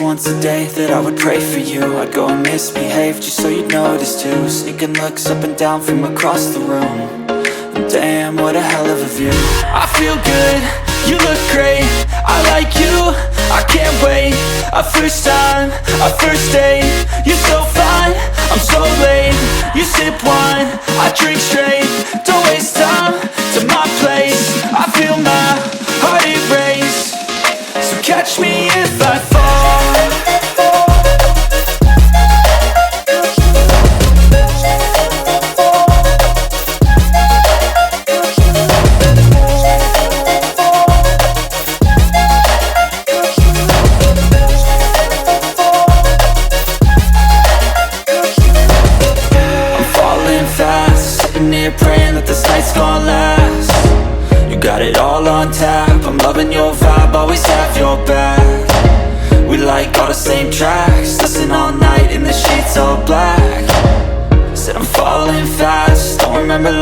least once a day that I would pray for you. I'd go and misbehave just so you'd notice too. Sneaking looks up and down from across the room. And damn, what a hell of a view. I feel good, you look great, I like you, I can't wait. A first time, a first date, you're so fine, I'm so late. You sip wine, I drink straight, don't waste time to my place. I feel my heart erase, so catch me if I fall. Praying that this night's gonna last. You got it all on tap, I'm loving your vibe, always have your back. We like all the same tracks, listen all night in the sheets all black. Said I'm falling fast, don't remember